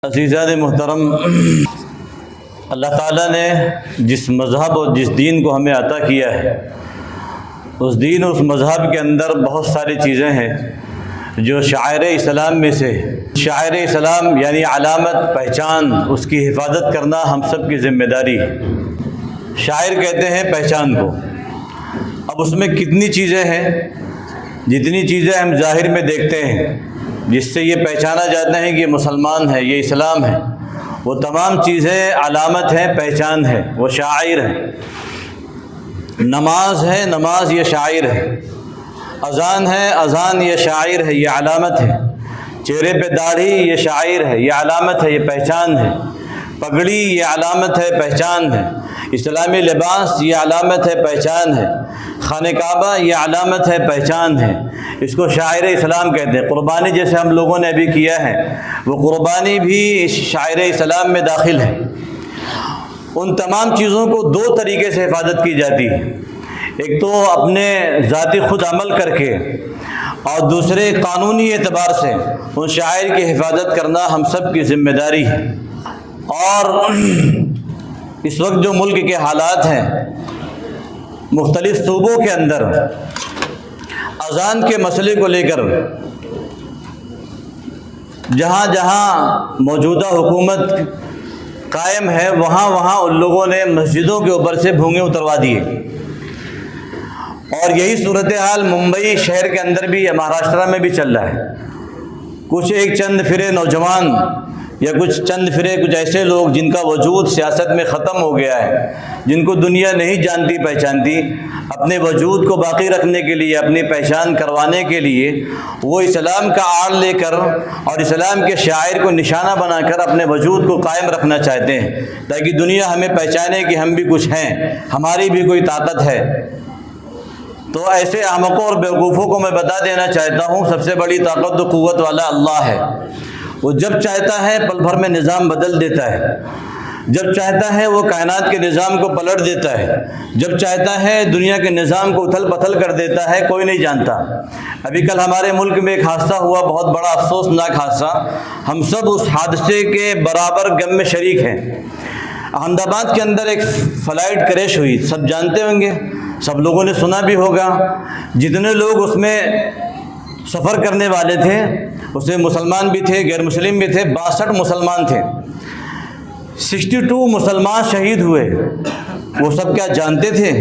عزیزان محترم، اللہ تعالیٰ نے جس مذہب اور جس دین کو ہمیں عطا کیا ہے، اس دین اور اس مذہب کے اندر بہت ساری چیزیں ہیں جو شعائر اسلام میں سے شعائر اسلام یعنی علامت، پہچان، اس کی حفاظت کرنا ہم سب کی ذمہ داری ہے۔ شاعر کہتے ہیں پہچان کو۔ اب اس میں کتنی چیزیں ہیں؟ جتنی چیزیں ہم ظاہر میں دیکھتے ہیں جس سے یہ پہچانا جاتا ہے کہ یہ مسلمان ہے، یہ اسلام ہے، وہ تمام چیزیں علامت ہیں، پہچان ہے، وہ شاعر ہے۔ نماز ہے، نماز یہ شاعر ہے۔ اذان ہے، اذان یہ شاعر ہے، یہ علامت ہے۔ چہرے پہ داڑھی یہ شاعر ہے، یہ علامت ہے، یہ پہچان ہے۔ پگڑی یہ علامت ہے، پہچان ہے۔ اسلامی لباس یہ علامت ہے، پہچان ہے۔ خانہ کعبہ یہ علامت ہے، پہچان ہے۔ اس کو شاعر اسلام کہتے ہیں۔ قربانی جیسے ہم لوگوں نے ابھی کیا ہے، وہ قربانی بھی اس شاعر اسلام میں داخل ہے۔ ان تمام چیزوں کو دو طریقے سے حفاظت کی جاتی ہے، ایک تو اپنے ذاتی خود عمل کر کے، اور دوسرے قانونی اعتبار سے ان شاعر کی حفاظت کرنا ہم سب کی ذمہ داری ہے۔ اور اس وقت جو ملک کے حالات ہیں، مختلف صوبوں کے اندر اذان کے مسئلے کو لے کر جہاں جہاں موجودہ حکومت قائم ہے، وہاں وہاں ان لوگوں نے مسجدوں کے اوپر سے بھونگے اتروا دیے۔ اور یہی صورتحال ممبئی شہر کے اندر بھی یا مہاراشٹرا میں بھی چل رہا ہے۔ کچھ ایک چند پھرے نوجوان یا کچھ چند پھرے کچھ ایسے لوگ جن کا وجود سیاست میں ختم ہو گیا ہے، جن کو دنیا نہیں جانتی پہچانتی، اپنے وجود کو باقی رکھنے کے لیے، اپنی پہچان کروانے کے لیے وہ اسلام کا آڑ لے کر اور اسلام کے شاعر کو نشانہ بنا کر اپنے وجود کو قائم رکھنا چاہتے ہیں، تاکہ دنیا ہمیں پہچانے کہ ہم بھی کچھ ہیں، ہماری بھی کوئی طاقت ہے۔ تو ایسے احمقوں اور بیوقوفوں کو میں بتا دینا چاہتا ہوں، سب سے بڑی طاقت و قوت والا اللہ ہے۔ وہ جب چاہتا ہے پل بھر میں نظام بدل دیتا ہے، جب چاہتا ہے وہ کائنات کے نظام کو پلٹ دیتا ہے، جب چاہتا ہے دنیا کے نظام کو اتھل پتھل کر دیتا ہے، کوئی نہیں جانتا۔ ابھی کل ہمارے ملک میں ایک حادثہ ہوا، بہت بڑا افسوسناک حادثہ، ہم سب اس حادثے کے برابر غم میں شریک ہیں۔ احمد آباد کے اندر ایک فلائٹ کریش ہوئی، سب جانتے ہوں گے، سب لوگوں نے سنا بھی ہوگا۔ جتنے لوگ اس میں سفر کرنے والے تھے، اس میں مسلمان بھی تھے، غیر مسلم بھی تھے، 62 مسلمان تھے، 62 مسلمان شہید ہوئے۔ وہ سب کیا جانتے تھے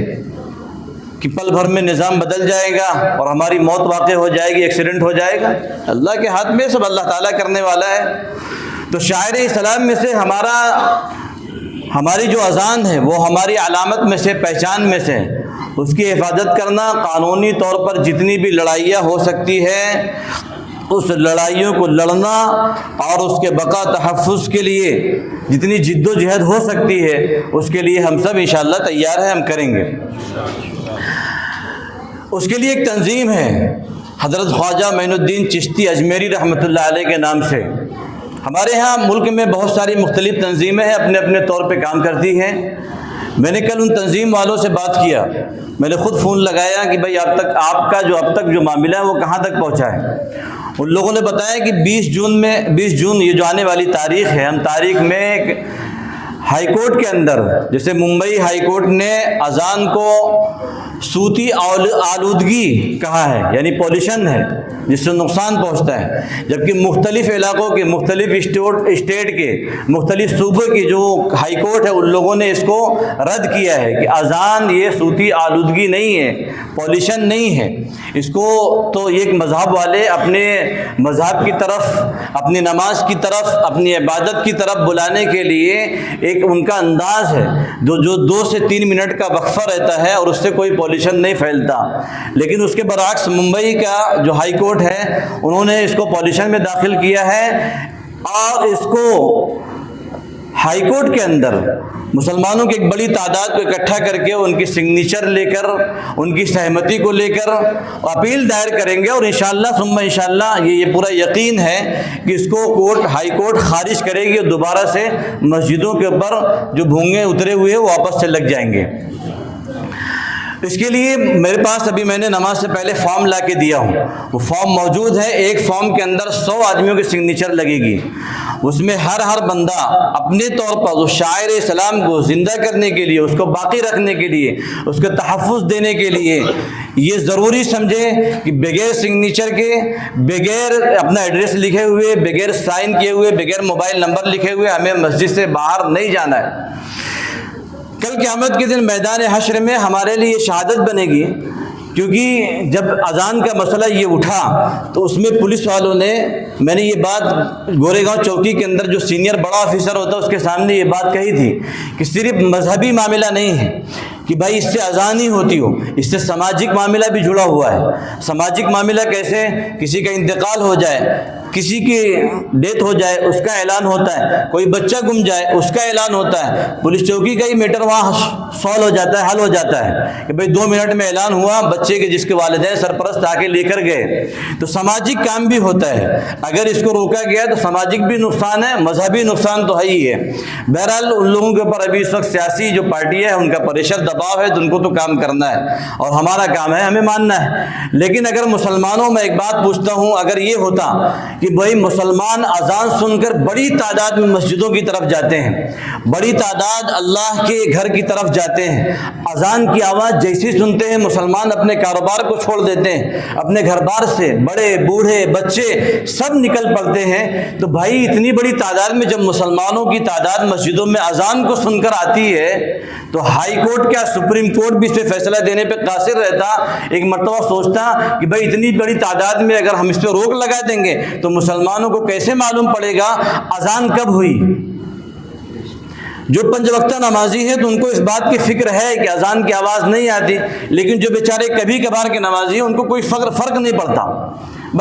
کہ پل بھر میں نظام بدل جائے گا اور ہماری موت واقع ہو جائے گی، ایکسیڈنٹ ہو جائے گا؟ اللہ کے ہاتھ میں، سب اللہ تعالیٰ کرنے والا ہے۔ تو شاعر اسلام میں سے ہماری جو اذان ہے وہ ہماری علامت میں سے، پہچان میں سے، اس کی حفاظت کرنا، قانونی طور پر جتنی بھی لڑائیاں ہو سکتی ہے اس لڑائیوں کو لڑنا اور اس کے بقا تحفظ کے لیے جتنی جد و جہد ہو سکتی ہے اس کے لیے ہم سب انشاءاللہ تیار ہیں، ہم کریں گے۔ اس کے لیے ایک تنظیم ہے حضرت خواجہ معین الدین چشتی اجمیری رحمۃ اللہ علیہ کے نام سے۔ ہمارے ہاں ملک میں بہت ساری مختلف تنظیمیں ہیں، اپنے اپنے طور پہ کام کرتی ہیں۔ میں نے کل ان تنظیم والوں سے بات کیا، میں نے خود فون لگایا کہ بھائی آپ کا اب تک جو معاملہ ہے وہ کہاں تک پہنچا ہے؟ ان لوگوں نے بتایا کہ 20 جون یہ جو آنے والی تاریخ ہے، ہم تاریخ میں ایک ہائی کورٹ کے اندر، جیسے ممبئی ہائی کورٹ نے اذان کو صوتی آلودگی کہا ہے، یعنی پولیوشن ہے جس سے نقصان پہنچتا ہے، جبکہ مختلف علاقوں کے، مختلف اسٹیٹ کے، مختلف صوبے کی جو ہائی کورٹ ہے ان لوگوں نے اس کو رد کیا ہے کہ اذان یہ صوتی آلودگی نہیں ہے، پولیوشن نہیں ہے۔ اس کو تو ایک مذہب والے اپنے مذہب کی طرف، اپنی نماز کی طرف، اپنی عبادت کی طرف بلانے کے لیے ایک ان کا انداز ہے جو 2 سے 3 منٹ کا وقفہ رہتا ہے اور اس سے کوئی پولیوشن نہیں پھیلتا۔ لیکن اس کے برعکس ممبئی کا جو ہائی کورٹ ہے انہوں نے اس کو پولیوشن میں داخل کیا ہے، اور اس کو ہائی کورٹ کے اندر مسلمانوں کی ایک بڑی تعداد کو اکٹھا کر کے ان کی سگنیچر لے کر، ان کی سہمتی کو لے کر اپیل دائر کریں گے، اور انشاءاللہ ثم انشاءاللہ یہ پورا یقین ہے کہ اس کو ہائی کورٹ خارج کرے گی، اور دوبارہ سے مسجدوں کے اوپر جو بھونگے اترے ہوئے وہ واپس سے لگ جائیں گے۔ اس کے لیے میرے پاس ابھی میں نے نماز سے پہلے فارم لا کے دیا ہوں، وہ فارم موجود ہے، ایک فارم کے اندر 100 آدمیوں کی سگنیچر لگے گی، اس میں ہر بندہ اپنے طور پر اس شاعر اسلام کو زندہ کرنے کے لیے، اس کو باقی رکھنے کے لیے، اس کو تحفظ دینے کے لیے یہ ضروری سمجھے کہ بغیر سگنیچر کے، بغیر اپنا ایڈریس لکھے ہوئے، بغیر سائن کیے ہوئے، بغیر موبائل نمبر لکھے ہوئے ہمیں مسجد سے باہر نہیں جانا ہے۔ کل قیامت کے دن میدان حشر میں ہمارے لیے یہ شہادت بنے گی، کیونکہ جب اذان کا مسئلہ یہ اٹھا تو اس میں پولیس والوں نے، میں نے یہ بات گورے گاؤں چوکی کے اندر جو سینئر بڑا آفیسر ہوتا ہے اس کے سامنے یہ بات کہی تھی کہ صرف مذہبی معاملہ نہیں ہے کہ بھائی اس سے اذان ہی ہوتی ہو، اس سے سماجک معاملہ بھی جڑا ہوا ہے۔ سماجک معاملہ کیسے؟ کسی کا انتقال ہو جائے، کسی کی ڈیتھ ہو جائے اس کا اعلان ہوتا ہے، کوئی بچہ گم جائے اس کا اعلان ہوتا ہے، پولیس چوکی کا ہی میٹر وہاں سالو ہو جاتا ہے، حل ہو جاتا ہے کہ بھئی 2 منٹ میں اعلان ہوا، بچے کے جس کے والدین سرپرست آ کے لے کر گئے۔ تو سماجک کام بھی ہوتا ہے، اگر اس کو روکا گیا تو سماجک بھی نقصان ہے، مذہبی نقصان تو ہے ہی ہے۔ بہرحال ان لوگوں کے اوپر ابھی اس وقت سیاسی جو پارٹی ہے ان کا پریشر دباؤ ہے، تو ان کو تو کام کرنا ہے اور ہمارا کام ہے ہمیں ماننا ہے۔ لیکن اگر مسلمانوں میں ایک بات پوچھتا ہوں، اگر یہ ہوتا کہ بھائی مسلمان اذان سن کر بڑی تعداد میں مسجدوں کی طرف جاتے ہیں، بڑی تعداد اللہ کے گھر کی طرف جاتے ہیں، اذان کی آواز جیسی سنتے ہیں مسلمان اپنے کاروبار کو چھوڑ دیتے ہیں، اپنے گھر بار سے بڑے بوڑھے بچے سب نکل پڑتے ہیں، تو بھائی اتنی بڑی تعداد میں جب مسلمانوں کی تعداد مسجدوں میں اذان کو سن کر آتی ہے تو ہائی کورٹ کیا سپریم کورٹ بھی اس پہ فیصلہ دینے پہ قاصر رہتا؟ ایک مرتبہ سوچتا کہ بھائی اتنی بڑی تعداد میں اگر ہم اس پہ روک لگا دیں گے تو مسلمانوں کو کیسے معلوم پڑے گا اذان کب ہوئی؟ جو 5 وقتہ نمازی ہیں تو ان کو اس بات کی فکر ہے کہ اذان کی آواز نہیں آتی، لیکن جو بیچارے کبھی کبھار کے نمازی ہیں ان کو کوئی فرق نہیں پڑتا،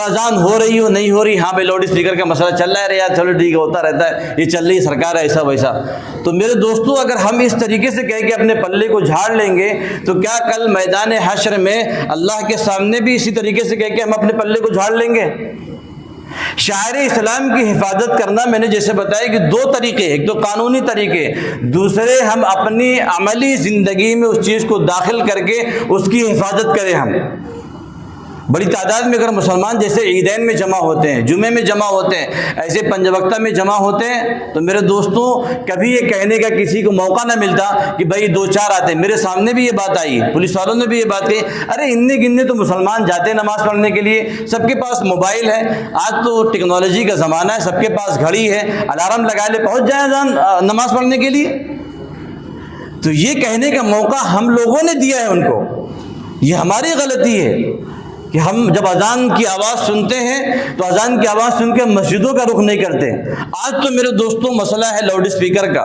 اذان ہو رہی ہو نہیں ہو رہی، ہاں بھائی لاؤڈ اسپیکر کا مسئلہ چل رہا ہے یار، چلو ٹھیک ہے ہوتا رہتا ہے، یہ چل رہی سرکار ہے ایسا ویسا۔ تو میرے دوستو اگر ہم اس طریقے سے کہہ کے اپنے پلے کو جھاڑ لیں گے تو کیا کل میدان حشر میں اللہ کے سامنے بھی اسی طریقے سے کہہ کے ہم اپنے پلے کو جھاڑ لیں گے؟ شاعر اسلام کی حفاظت کرنا میں نے جیسے بتایا کہ 2 طریقے، ایک تو قانونی طریقے، دوسرے ہم اپنی عملی زندگی میں اس چیز کو داخل کر کے اس کی حفاظت کریں۔ ہم بڑی تعداد میں اگر مسلمان جیسے عیدین میں جمع ہوتے ہیں، جمعے میں جمع ہوتے ہیں، ایسے 5 وقتہ میں جمع ہوتے ہیں، تو میرے دوستوں کبھی یہ کہنے کا کسی کو موقع نہ ملتا کہ بھائی 2-4 آتے ہیں۔ میرے سامنے بھی یہ بات آئی، پولیس والوں نے بھی یہ بات کہی، ارے اننے گننے تو مسلمان جاتے ہیں نماز پڑھنے کے لیے، سب کے پاس موبائل ہے، آج تو ٹیکنالوجی کا زمانہ ہے، سب کے پاس گھڑی ہے، الارم لگا لے پہنچ جائیں نماز پڑھنے کے لیے۔ تو یہ کہنے کا موقع ہم لوگوں نے دیا ہے ان کو، یہ ہماری غلطی ہے کہ ہم جب اذان کی آواز سنتے ہیں تو اذان کی آواز سن کے مسجدوں کا رخ نہیں کرتے۔ آج تو میرے دوستوں مسئلہ ہے لاؤڈ اسپیکر کا،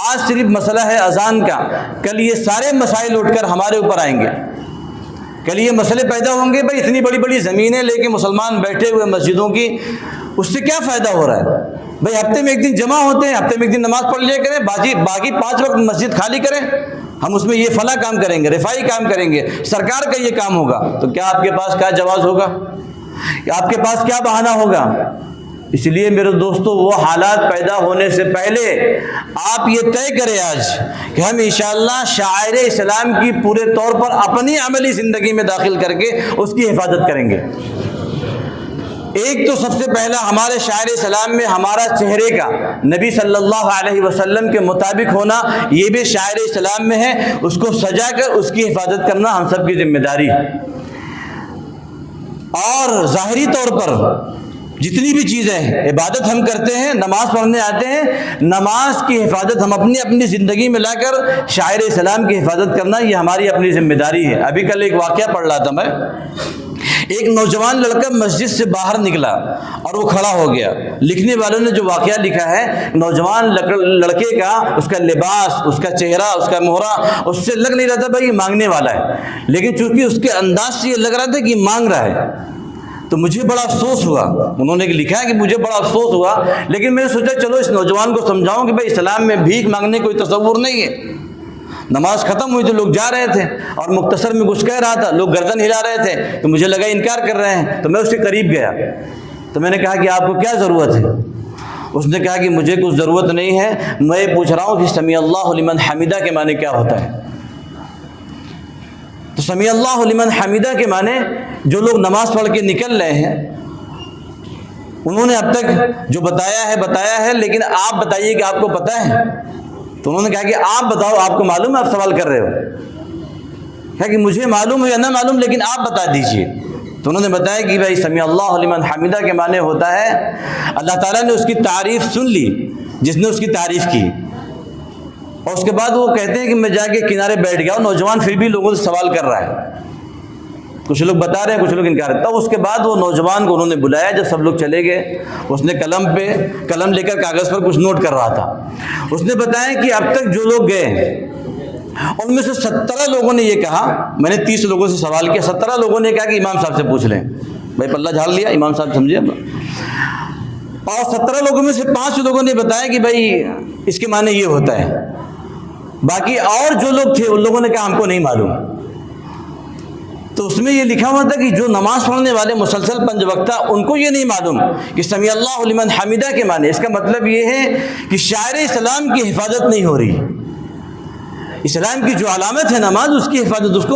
آج صرف مسئلہ ہے اذان کا، کل یہ سارے مسائل اٹھ کر ہمارے اوپر آئیں گے، کل یہ مسئلے پیدا ہوں گے۔ بھائی اتنی بڑی بڑی زمینیں لے کے مسلمان بیٹھے ہوئے مسجدوں کی، اس سے کیا فائدہ ہو رہا ہے؟ بھائی ہفتے میں ایک دن جمع ہوتے ہیں، ہفتے میں ایک دن نماز پڑھ لیا کریں، باقی 5 وقت مسجد خالی کریں، ہم اس میں یہ فلاں کام کریں گے، رفائی کام کریں گے، سرکار کا یہ کام ہوگا۔ تو کیا آپ کے پاس کیا جواز ہوگا؟ آپ کے پاس کیا بہانہ ہوگا؟ اس لیے میرے دوستو وہ حالات پیدا ہونے سے پہلے آپ یہ طے کریں آج کہ ہم انشاءاللہ شاعر اسلام کی پورے طور پر اپنی عملی زندگی میں داخل کر کے اس کی حفاظت کریں گے۔ ایک تو سب سے پہلا ہمارے شاعر اسلام میں ہمارا چہرے کا نبی صلی اللہ علیہ وسلم کے مطابق ہونا، یہ بھی شاعر اسلام میں ہے، اس کو سجا کر اس کی حفاظت کرنا ہم سب کی ذمہ داری ہے۔ اور ظاہری طور پر جتنی بھی چیزیں عبادت ہم کرتے ہیں، نماز پڑھنے آتے ہیں، نماز کی حفاظت ہم اپنی زندگی میں لا کر شاعر اسلام کی حفاظت کرنا یہ ہماری اپنی ذمہ داری ہے۔ ابھی کل ایک واقعہ پڑھ رہا تھا میں، ایک نوجوان لڑکا مسجد سے باہر نکلا اور وہ کھڑا ہو گیا۔ لکھنے والوں نے جو واقعہ لکھا ہے، نوجوان لڑکے کا اس کا لباس، اس کا چہرہ، اس کا مہرہ، اس سے لگ نہیں رہا تھا بھائی یہ مانگنے والا ہے، لیکن چونکہ اس کے انداز سے یہ لگ رہا تھا کہ یہ مانگ رہا ہے، تو مجھے بڑا افسوس ہوا۔ انہوں نے لکھا ہے کہ مجھے بڑا افسوس ہوا، لیکن میں نے سوچا چلو اس نوجوان کو سمجھاؤں کہ بھائی اسلام میں بھیک مانگنے کوئی تصور نہیں ہے۔ نماز ختم ہوئی تو لوگ جا رہے تھے اور مختصر میں کچھ کہہ رہا تھا، لوگ گردن ہلا رہے تھے، تو مجھے لگا انکار کر رہے ہیں، تو میں اس کے قریب گیا، تو میں نے کہا کہ آپ کو کیا ضرورت ہے؟ اس نے کہا کہ مجھے کچھ ضرورت نہیں ہے، میں یہ پوچھ رہا ہوں کہ سمیع اللہ لمن حمیدہ کے معنی کیا ہوتا ہے؟ تو سمیع اللہ لمن حمیدہ کے معنی جو لوگ نماز پڑھ کے نکل رہے ہیں انہوں نے اب تک جو بتایا ہے لیکن آپ بتائیے کہ آپ کو پتہ ہے. تو انہوں نے کہا کہ آپ بتاؤ, آپ کو معلوم ہے, آپ سوال کر رہے ہو. کہا کہ مجھے معلوم ہے یا نہ معلوم لیکن آپ بتا دیجئے. تو انہوں نے بتایا کہ بھائی سمیع اللہ لمن حمیدہ کے معنی ہوتا ہے اللہ تعالیٰ نے اس کی تعریف سن لی جس نے اس کی تعریف کی, اور اس کے بعد وہ کہتے ہیں کہ میں جا کے کنارے بیٹھ گیا. نوجوان پھر بھی لوگوں سے سوال کر رہا ہے, کچھ لوگ بتا رہے ہیں, کچھ لوگ انکار. تب اس کے بعد وہ نوجوان کو انہوں نے بلایا. جب سب لوگ چلے گئے, اس نے قلم لے کر کاغذ پر کچھ نوٹ کر رہا تھا. اس نے بتایا کہ اب تک جو لوگ گئے ان میں سے 17 لوگوں نے یہ کہا, میں نے 30 لوگوں سے سوال کیا, 17 لوگوں نے کہا کہ امام صاحب سے پوچھ لیں. بھائی پلہ جھاڑ لیا, امام صاحب سمجھے. اور 17 لوگوں میں سے 5 لوگوں نے بتایا کہ بھائی اس کے معنی یہ ہوتا ہے. باقی اور جو لوگ تھے ان لوگوں نے کہا ہم کو نہیں معلوم. تو اس میں یہ لکھا ہوا تھا کہ جو نماز پڑھنے والے مسلسل 5 وقتہ ان کو یہ نہیں معلوم کہ سمیع اللہ لمن حمیدہ کے معنی. اس کا مطلب یہ ہے کہ شاعر اسلام کی حفاظت نہیں ہو رہی. اسلام کی جو علامت ہے نماز, اس کی حفاظت,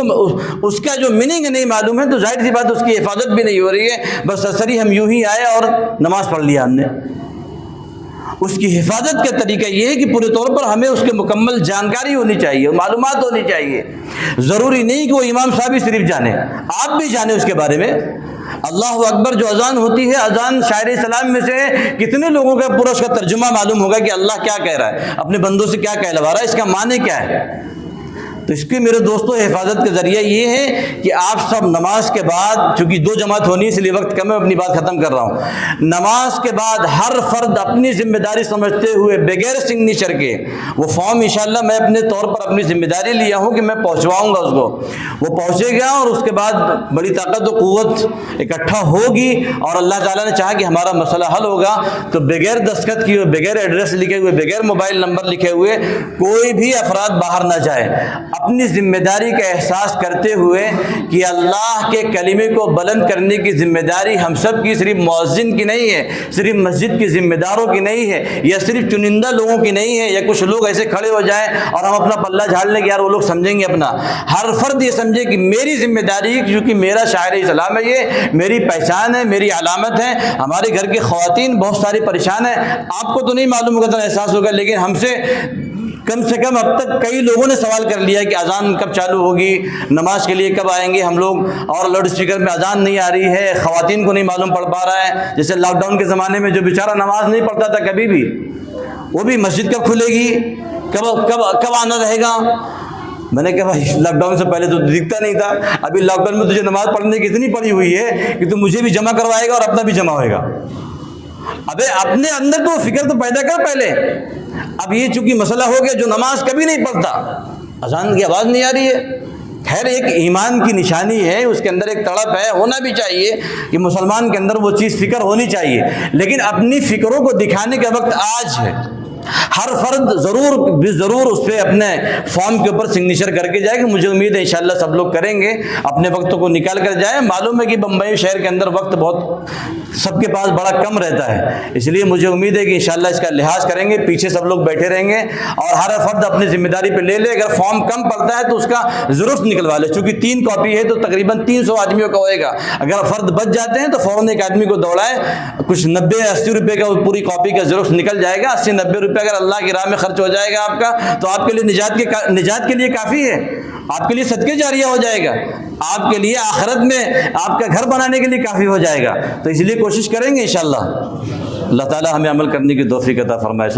اس کا جو میننگ نہیں معلوم ہے, تو ظاہر سی بات اس کی حفاظت بھی نہیں ہو رہی ہے. بس سرسری ہم یوں ہی آئے اور نماز پڑھ لیا ہم نے. اس کی حفاظت کا طریقہ یہ ہے کہ پورے طور پر ہمیں اس کے مکمل جانکاری ہونی چاہیے, معلومات ہونی چاہیے. ضروری نہیں کہ وہ امام صاحب ہی صرف جانے, آپ بھی جانیں اس کے بارے میں. اللہ اکبر جو اذان ہوتی ہے, اذان شاعر اسلام میں سے کتنے لوگوں کا پورا اس کا ترجمہ معلوم ہوگا کہ اللہ کیا کہہ رہا ہے, اپنے بندوں سے کیا کہلوا رہا ہے, اس کا معنی کیا ہے. تو اس کی میرے دوستوں حفاظت کا ذریعہ یہ ہے کہ آپ سب نماز کے بعد, چونکہ 2 جماعت ہونی ہے اس لیے وقت کم ہے, اپنی بات ختم کر رہا ہوں. نماز کے بعد ہر فرد اپنی ذمہ داری سمجھتے ہوئے بغیر سگنیچر کے وہ فارم انشاءاللہ میں اپنے طور پر اپنی ذمہ داری لیا ہوں کہ میں پہنچواؤں گا اس کو. وہ پہنچے گا اور اس کے بعد بڑی طاقت و قوت اکٹھا ہوگی, اور اللہ تعالیٰ نے چاہا کہ ہمارا مسئلہ حل ہوگا. تو بغیر دستخط کیے ہوئے, بغیر ایڈریس لکھے ہوئے, بغیر موبائل نمبر لکھے ہوئے کوئی بھی افراد باہر نہ جائے. اپنی ذمہ داری کا احساس کرتے ہوئے کہ اللہ کے کلمے کو بلند کرنے کی ذمہ داری ہم سب کی, صرف مؤذن کی نہیں ہے, صرف مسجد کے ذمہ داروں کی نہیں ہے, یا صرف چنندہ لوگوں کی نہیں ہے, یا کچھ لوگ ایسے کھڑے ہو جائیں اور ہم اپنا پلہ جھاڑ لیں کہ یار وہ لوگ سمجھیں گے. اپنا ہر فرد یہ سمجھے کہ میری ذمہ داری ہے, کیونکہ میرا شاعر اسلام ہے, یہ میری پہچان ہے, میری علامت ہے. ہمارے گھر کے خواتین بہت ساری پریشان ہیں, آپ کو تو نہیں معلوم ہوگا, تو احساس ہوگا, لیکن ہم سے کم اب تک کئی لوگوں نے سوال کر لیا کہ اذان کب چالو ہوگی, نماز کے لیے کب آئیں گے ہم لوگ, اور لاؤڈ اسپیکر میں اذان نہیں آ رہی ہے, خواتین کو نہیں معلوم پڑ پا رہا ہے. جیسے لاک ڈاؤن کے زمانے میں جو بیچارہ نماز نہیں پڑھتا تھا کبھی بھی, وہ بھی مسجد کب کھلے گی, کب آنا رہے گا. میں نے کہا بھائی لاک ڈاؤن سے پہلے تو دکھتا نہیں تھا, ابھی لاک ڈاؤن میں تجھے نماز پڑھنے کی اتنی پڑی ہوئی ہے کہ تو مجھے بھی جمع کروائے گا اور اپنا بھی جمع ہوئے گا. ابے اپنے اندر تو فکر تو پیدا کر پہلے. اب یہ چونکہ مسئلہ ہو گیا, جو نماز کبھی نہیں پڑھتا, اذان کی آواز نہیں آ رہی ہے. خیر ایک ایمان کی نشانی ہے, اس کے اندر ایک تڑپ ہے, ہونا بھی چاہیے کہ مسلمان کے اندر وہ چیز فکر ہونی چاہیے, لیکن اپنی فکروں کو دکھانے کا وقت آج ہے. ہر فرد ضرور اس پہ اپنے فارم کے اوپر سگنیچر کر کے جائے کہ مجھے امید ہے انشاءاللہ سب لوگ کریں گے, اپنے وقت کو نکال کر جائیں. معلوم ہے کہ بمبئی شہر کے اندر وقت بہت سب کے پاس بڑا کم رہتا ہے, اس لیے مجھے امید ہے کہ انشاءاللہ اس کا لحاظ کریں گے. پیچھے سب لوگ بیٹھے رہیں گے اور ہر فرد اپنی ذمہ داری پہ لے لے. اگر فارم کم پڑتا ہے تو اس کا ضرور نکلوا لے, چونکہ 3 کاپی ہے تو تقریباً 300 آدمیوں کا ہوئے گا. اگر فرد بچ جاتے ہیں تو فوراً ایک آدمی کو دوڑائے, کچھ 90-80 روپے کا پوری کاپی کا ضرور نکل جائے گا. 80-90 روپے اگر اللہ کی راہ میں خرچ ہو جائے گا آپ کا, تو آپ کے لیے نجات کے لیے کافی ہے, آپ کے لیے صدقے جاریہ ہو جائے گا, آپ کے لیے آخرت میں آپ کا گھر بنانے کے لیے کافی ہو جائے گا. تو اس لیے کوشش کریں گے انشاءاللہ. اللہ تعالی ہمیں عمل کرنے کی توفیق عطا فرمائے.